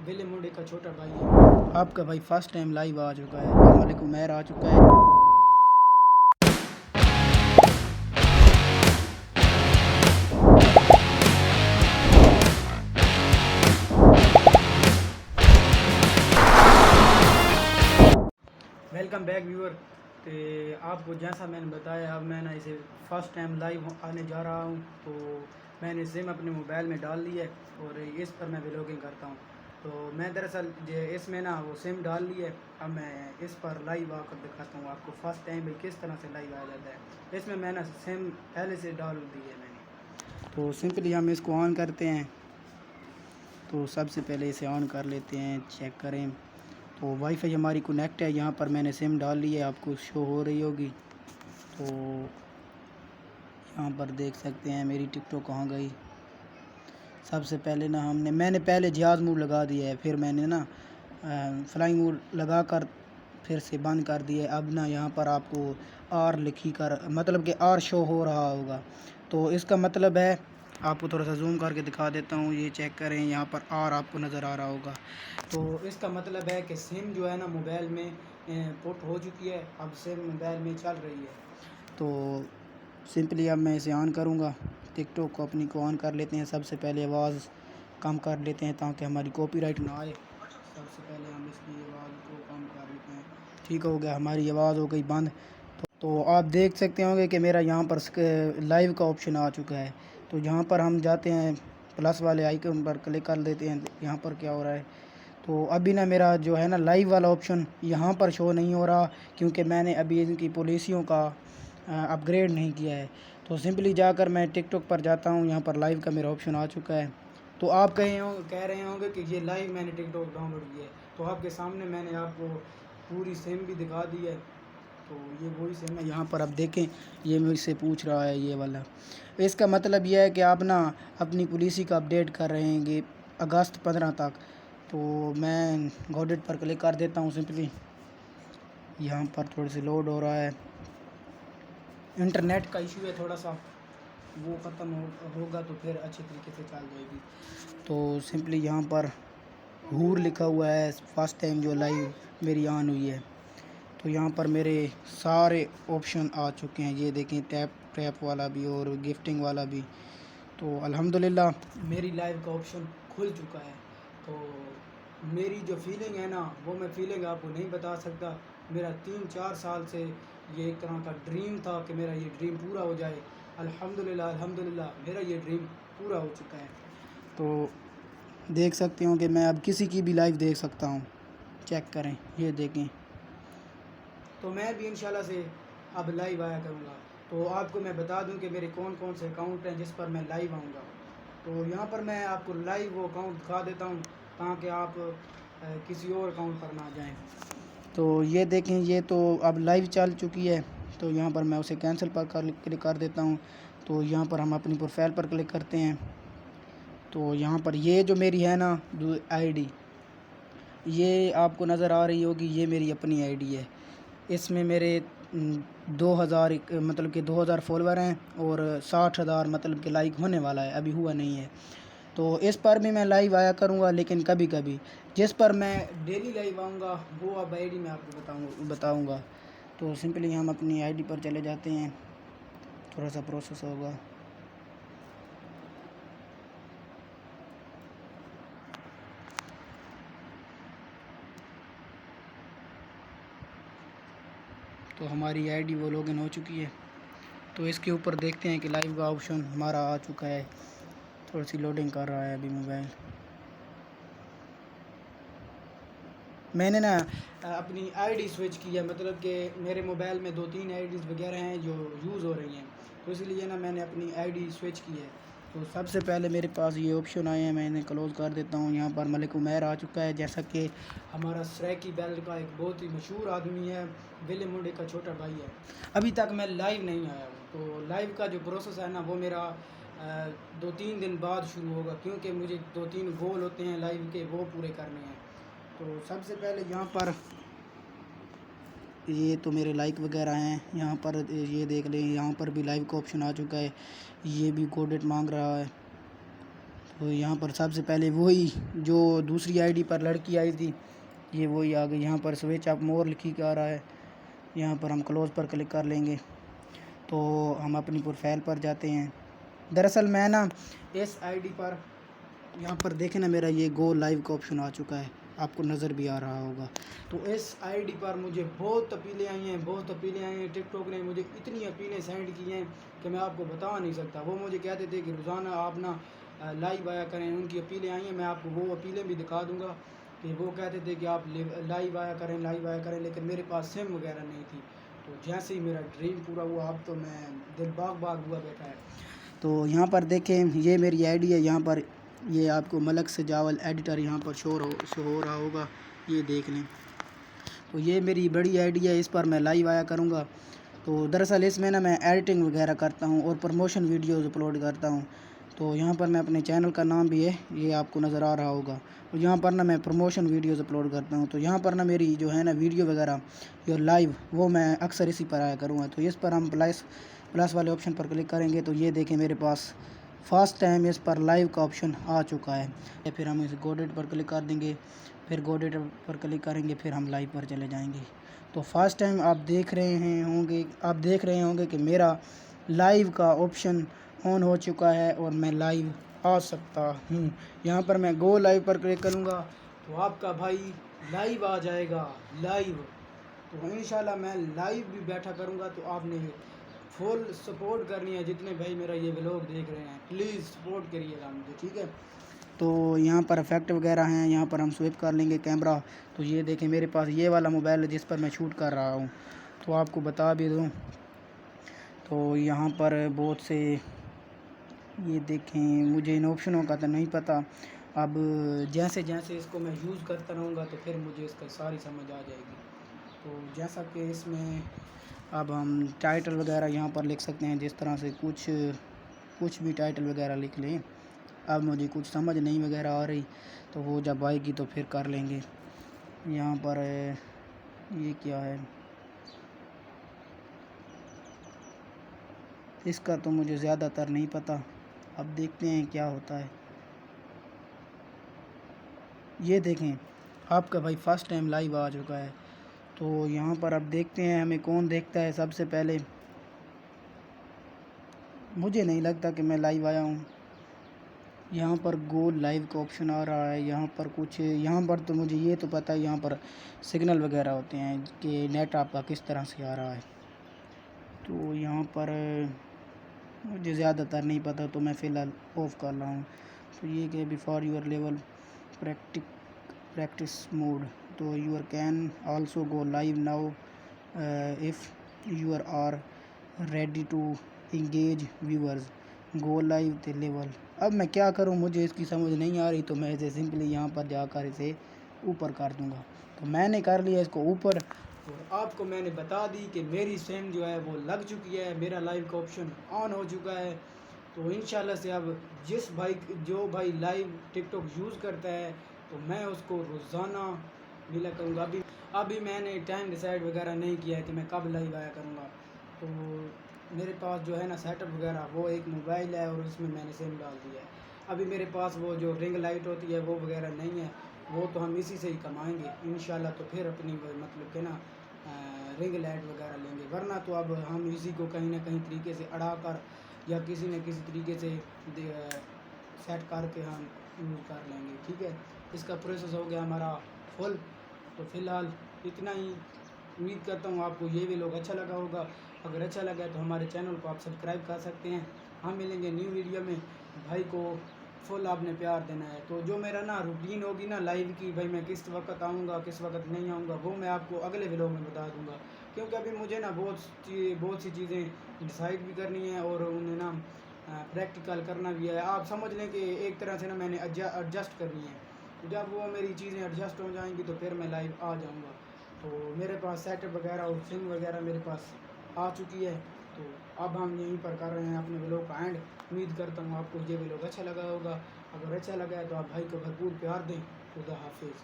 विले मुंडे का छोटा भाई है। आपका भाई फर्स्ट टाइम लाइव आ चुका है, मलिक उमैर आ चुका है। Welcome back viewer. तो आपको जैसा मैंने बताया, अब मैं ना इसे फ़र्स्ट टाइम लाइव आने जा रहा हूँ। तो मैंने सिम अपने मोबाइल में डाल ली है और इस पर मैं व्लॉगिंग करता हूँ। तो मैं दरअसल इसमें ना वो सिम डाल ली है। अब मैं इस पर लाइव आकर दिखाता हूँ आपको फ़र्स्ट टाइम भी किस तरह से लाइव आ जाता है। इसमें मैं ना सिम पहले से डाल दी है मैंने। तो सिंपली हम इसको ऑन करते हैं। तो सबसे पहले इसे ऑन कर लेते हैं, चेक करें। तो वाईफाई हमारी कनेक्ट है, यहाँ पर मैंने सिम डाल ली है, आपको शो हो रही होगी। तो यहाँ पर देख सकते हैं मेरी टिकटॉक कहाँ गई। सबसे पहले ना मैंने पहले जिहाज़ मोड लगा दिया है, फिर मैंने ना फ्लाइंग मोड लगा कर फिर से बंद कर दिया है। अब ना यहाँ पर आपको आर लिखी कर मतलब कि आर शो हो रहा होगा। तो इसका मतलब है, आपको थोड़ा सा जूम करके दिखा देता हूँ, ये चेक करें, यहाँ पर आर आपको नज़र आ रहा होगा। तो इसका मतलब है कि सिम जो है ना मोबाइल में पुट हो चुकी है, अब सिम मोबाइल में चल रही है। तो सिंपली अब मैं इसे ऑन करूँगा, टिकटॉक को अपनी को ऑन कर लेते हैं। सबसे पहले आवाज़ कम कर लेते हैं ताकि हमारी कॉपीराइट ना आए। सबसे पहले हम इसकी आवाज़ को कम कर लेते हैं। ठीक हो गया, हमारी आवाज़ हो गई बंद। तो आप देख सकते होंगे कि मेरा यहाँ पर लाइव का ऑप्शन आ चुका है। तो यहाँ पर हम जाते हैं, प्लस वाले आइकन पर क्लिक कर देते हैं। यहाँ पर क्या हो रहा है, तो अभी ना मेरा जो है ना लाइव वाला ऑप्शन यहाँ पर शो नहीं हो रहा, क्योंकि मैंने अभी इनकी पॉलिसियों का अपग्रेड नहीं किया है। तो सिंपली जाकर मैं टिकटॉक पर जाता हूँ, यहाँ पर लाइव का मेरा ऑप्शन आ चुका है। तो आप कह रहे होंगे कि ये लाइव मैंने टिकटॉक डाउनलोड किया है। तो आपके सामने मैंने आपको पूरी सिम भी दिखा दी है। तो ये वही सिम है, यहाँ पर आप देखें, ये मुझसे पूछ रहा है ये वाला। इसका मतलब यह है कि आप ना अपनी पॉलिसी का अपडेट कर रहे हैं अगस्त 15 तक। तो मैं गॉडेट पर क्लिक कर देता हूँ सिंपली। यहाँ पर थोड़ी सी लोड हो रहा है, इंटरनेट का इशू है थोड़ा सा, वो ख़त्म होगा तो फिर अच्छे तरीके से चल जाएगी। तो सिंपली यहाँ पर हूर लिखा हुआ है, फर्स्ट टाइम जो लाइव मेरी ऑन हुई है। तो यहाँ पर मेरे सारे ऑप्शन आ चुके हैं, ये देखें, टैप वाला भी और गिफ्टिंग वाला भी। तो अल्हम्दुलिल्लाह मेरी लाइव का ऑप्शन खुल चुका है। तो मेरी जो फीलिंग है ना, वो मैं फीलिंग आपको नहीं बता सकता। मेरा 3-4 साल से ये एक तरह का ड्रीम था कि मेरा ये ड्रीम पूरा हो जाए। अल्हम्दुलिल्लाह मेरा ये ड्रीम पूरा हो चुका है। तो देख सकते हो कि मैं अब किसी की भी लाइव देख सकता हूँ, चेक करें, ये देखें। तो मैं भी इंशाल्लाह से अब लाइव आया करूँगा। तो आपको मैं बता दूं कि मेरे कौन कौन से अकाउंट हैं जिस पर मैं लाइव आऊँगा। तो यहाँ पर मैं आपको लाइव वो अकाउंट दिखा देता हूँ ताकि आप किसी और अकाउंट पर ना जाएं। तो ये देखें, ये तो अब लाइव चल चुकी है। तो यहाँ पर मैं उसे कैंसिल पर क्लिक कर देता हूँ। तो यहाँ पर हम अपनी प्रोफाइल पर क्लिक करते हैं। तो यहाँ पर ये जो मेरी है ना आईडी, ये आपको नज़र आ रही होगी, ये मेरी अपनी आईडी है। इसमें मेरे 2000 मतलब कि 2000 फॉलोवर हैं और 60,000 मतलब कि लाइक होने वाला है, अभी हुआ नहीं है। तो इस पर भी मैं लाइव आया करूँगा, लेकिन कभी कभी। जिस पर मैं डेली लाइव आऊँगा वो अब आईडी मैं आपको बताऊँगा। तो सिंपली हम अपनी आईडी पर चले जाते हैं, थोड़ा सा प्रोसेस होगा। तो हमारी आईडी वो लॉगिन हो चुकी है। तो इसके ऊपर देखते हैं कि लाइव का ऑप्शन हमारा आ चुका है। थोड़ी सी लोडिंग कर रहा है अभी मोबाइल। मैंने ना अपनी आईडी स्विच की है, मतलब कि मेरे मोबाइल में 2-3 आईडीज़ वगैरह हैं जो यूज़ हो रही हैं। तो इसलिए ना मैंने अपनी आईडी स्विच की है। तो सबसे पहले मेरे पास ये ऑप्शन आए हैं, मैं इन्हें क्लोज़ कर देता हूँ। यहाँ पर मलिक उमैर आ चुका है, जैसा कि हमारा सराइकी बेल्ट का एक बहुत ही मशहूर आदमी है, विले मुंडे का छोटा भाई है। अभी तक मैं लाइव नहीं आया हूँ। तो लाइव का जो प्रोसेस है ना वो मेरा 2-3 दिन बाद शुरू होगा, क्योंकि मुझे 2-3 गोल होते हैं लाइव के, वो पूरे करने हैं। तो सबसे पहले यहाँ पर ये तो मेरे लाइक वगैरह हैं, यहाँ पर ये देख लें, यहाँ पर भी लाइव का ऑप्शन आ चुका है। ये भी कोडेट मांग रहा है। तो यहाँ पर सबसे पहले वही जो दूसरी आईडी पर लड़की आई थी, ये वही आ गई। यहाँ पर स्विच अप मोर लिखी के आ रहा है। यहाँ पर हम क्लोज़ पर क्लिक कर लेंगे तो हम अपनी प्रोफाइल पर जाते हैं। दरअसल मैं ना इस आईडी पर, यहाँ पर देखें ना, मेरा ये गो लाइव का ऑप्शन आ चुका है, आपको नज़र भी आ रहा होगा। तो इस आईडी पर मुझे बहुत अपीलें आई हैं, टिकटॉक ने मुझे इतनी अपीलें सेंड की हैं कि मैं आपको बता नहीं सकता। वो मुझे कहते थे कि रोज़ाना आप ना लाइव आया करें, उनकी अपीलें आई हैं। मैं आपको वो अपीलें भी दिखा दूँगा कि वो कहते थे कि आप लाइव आया करें, लेकिन मेरे पास सिम वगैरह नहीं थी। तो जैसे ही मेरा ड्रीम पूरा हुआ, अब तो मैं दिल बाग बाग हुआ बैठा है। तो यहाँ पर देखें, ये मेरी आईडी है। यहाँ पर ये आपको मलक सजावल एडिटर यहाँ पर शो हो रहा होगा, ये देख लें। तो ये मेरी बड़ी आईडी है, इस पर मैं लाइव आया करूँगा। तो दरअसल इसमें ना मैं एडिटिंग वगैरह करता हूँ और प्रमोशन वीडियोज़ अपलोड करता हूँ। तो यहाँ पर मैं अपने चैनल का नाम भी है, ये आपको नज़र आ रहा होगा। तो यहाँ पर ना मैं प्रमोशन वीडियोज़ अपलोड करता हूँ। तो यहाँ पर ना मेरी जो है ना वीडियो वगैरह या लाइव, वो मैं अक्सर इसी पर आया करूँगा। तो इस पर हम प्लस वाले ऑप्शन पर क्लिक करेंगे तो ये देखें, मेरे पास फर्स्ट टाइम इस पर लाइव का ऑप्शन आ चुका है। या फिर हम इस गो डेट पर क्लिक कर देंगे, फिर गो डेट पर क्लिक करेंगे, फिर हम लाइव पर चले जाएंगे। तो फर्स्ट टाइम आप देख रहे होंगे कि मेरा लाइव का ऑप्शन ऑन हो चुका है और मैं लाइव आ सकता हूँ। यहाँ पर मैं गो लाइव पर क्लिक करूँगा तो आपका भाई लाइव आ जाएगा, लाइव। तो इंशाल्लाह मैं लाइव भी बैठा करूँगा। तो आपने फुल सपोर्ट करनी है, जितने भाई मेरा ये व्लॉग देख रहे हैं, प्लीज़ सपोर्ट करिएगा मुझे, ठीक है। तो यहाँ पर इफेक्ट वगैरह हैं, यहाँ पर हम स्विप कर लेंगे कैमरा। तो ये देखें, मेरे पास ये वाला मोबाइल है जिस पर मैं शूट कर रहा हूँ। तो आपको बता भी दूँ, तो यहाँ पर बहुत से, ये देखें, मुझे इन ऑप्शनों का तो नहीं पता। अब जैसे जैसे इसको मैं यूज़ करता रहूँगा तो फिर मुझे इसका सारी समझ आ जाएगी। तो जैसा कि इसमें अब हम टाइटल वगैरह यहाँ पर लिख सकते हैं, जिस तरह से कुछ भी टाइटल वगैरह लिख लें। अब मुझे कुछ समझ नहीं वगैरह आ रही, तो वो जब आएगी तो फिर कर लेंगे। यहाँ पर ये क्या है, इसका तो मुझे ज़्यादातर नहीं पता। अब देखते हैं क्या होता है। ये देखें, आपका भाई फर्स्ट टाइम लाइव आ चुका है। तो यहाँ पर अब देखते हैं हमें कौन देखता है सबसे पहले। मुझे नहीं लगता कि मैं लाइव आया हूँ। यहाँ पर गो लाइव का ऑप्शन आ रहा है। यहाँ पर तो मुझे ये तो पता है, यहाँ पर सिग्नल वगैरह होते हैं कि नेट आपका किस तरह से आ रहा है। तो यहाँ पर मुझे ज़्यादातर नहीं पता, तो मैं फ़िलहाल ऑफ़ कर रहा हूँ। तो ये कि before your level practice mode, तो your can also go live now if you are ready to engage viewers, go live the level. अब मैं क्या करूं, मुझे इसकी समझ नहीं आ रही, तो मैं इसे सिंपली यहाँ पर जाकर इसे ऊपर कर दूंगा। तो मैंने कर लिया इसको ऊपर, और आपको मैंने बता दी कि मेरी सिम जो है वो लग चुकी है, मेरा लाइव का ऑप्शन ऑन हो चुका है। तो इंशाल्लाह से अब जो भाई लाइव टिकटॉक यूज़ करता है, तो मैं उसको रोज़ाना मिला करूँगा। अभी मैंने टाइम डिसाइड वगैरह नहीं किया है कि मैं कब लाइव आया करूँगा। तो मेरे पास जो है ना सेटअप वगैरह, वो एक मोबाइल है और उसमें मैंने सिम डाल दिया है। अभी मेरे पास वो जो रिंग लाइट होती है वो वगैरह नहीं है, वो तो हम इसी से ही कमाएंगे इंशाल्लाह। तो फिर अपनी मतलब कि ना रिंग लाइट वगैरह लेंगे, वरना तो अब हम इसी को कहीं ना कहीं तरीके से अड़ा कर या किसी न किसी तरीके से सेट करके हम यूज़ कर लेंगे, ठीक है। इसका प्रोसेस हो गया हमारा फुल। तो फ़िलहाल इतना ही। उम्मीद करता हूँ आपको ये भी लोग अच्छा लगा होगा। अगर अच्छा लगा तो हमारे चैनल को आप सब्सक्राइब कर सकते हैं। हम मिलेंगे न्यू वीडियो में। भाई को फुल आपने प्यार देना है। तो जो मेरा ना रूटीन होगी ना लाइव की, भाई मैं किस वक्त आऊँगा किस वक्त नहीं आऊँगा, वो मैं आपको अगले व्लॉग में बता दूँगा। क्योंकि अभी मुझे ना बहुत सी चीज़ें डिसाइड भी करनी है और उन्हें ना प्रैक्टिकल करना भी है। आप समझ लें कि एक तरह से ना मैंने एडजस्ट करनी है। तो जब वो मेरी चीज़ें एडजस्ट हो जाएंगी तो फिर मैं लाइव आ जाऊँगा। तो मेरे पास सेटअप वगैरह और सिम वगैरह मेरे पास आ चुकी है। तो अब हम यहीं पर कर रहे हैं अपने व्लॉग का एंड। उम्मीद करता हूँ आपको ये व्लॉग अच्छा लगा होगा। अगर अच्छा लगा है तो आप भाई को भरपूर प्यार दें। खुदा हाफिज़।